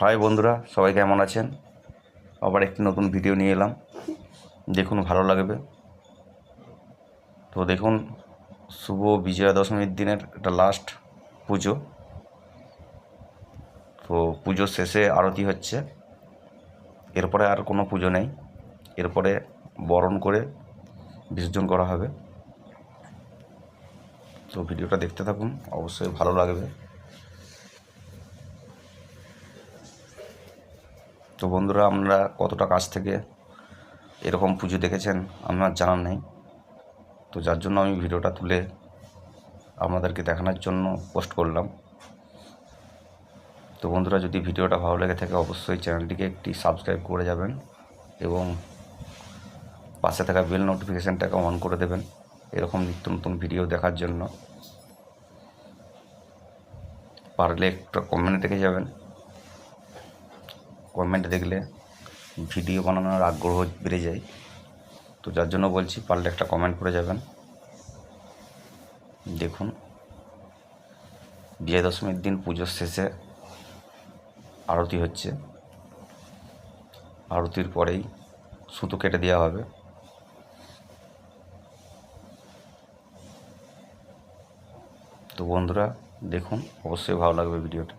High বন্ধুরা, সবাই কেমন আছেন? আবার একটি নতুন ভিডিও নিয়ে এলাম। দেখুন, ভালো লাগবে। তো দেখুন, শুভ বিজয়া দশমীর দিনের এটা লাস্ট পুজো। তো পুজোর শেষে আরতি হচ্ছে, এরপরে আর কোনো পুজো নেই। এরপরে বরণ করে বিসর্জন করা হবে। তো ভিডিওটা দেখতে থাকুন, অবশ্যই ভালো লাগবে। তো বন্ধুরা, আমরা কতটা কাছ থেকে এরকম পুজো দেখেছেন আমার জানা নেই। তো যার জন্য আমি ভিডিওটা তুলে আপনাদেরকে দেখানোর জন্য পোস্ট করলাম। তো বন্ধুরা, যদি ভিডিওটা ভালো লেগে থাকে অবশ্যই চ্যানেলটিকে একটি সাবস্ক্রাইব করে যাবেন এবং পাশে থাকা বেল নোটিফিকেশানটাকে অন করে দেবেন এরকম নিত্য নতুন ভিডিও দেখার জন্য। পারলে একটা কমেন্ট রেখে যাবেন। কমেন্ট দেখলে ভিডিও বানানোর আগ্রহ বেড়ে যায়। তো যার জন্য বলছি, পারলে একটা কমেন্ট করে যাবেন। দেখুন, বিজয়া দশমীর দিন পুজোর শেষে আরতি হচ্ছে। আরতির পরেই সুতো কেটে দেওয়া হবে। তো বন্ধুরা, দেখুন, অবশ্যই ভালো লাগবে ভিডিওটা।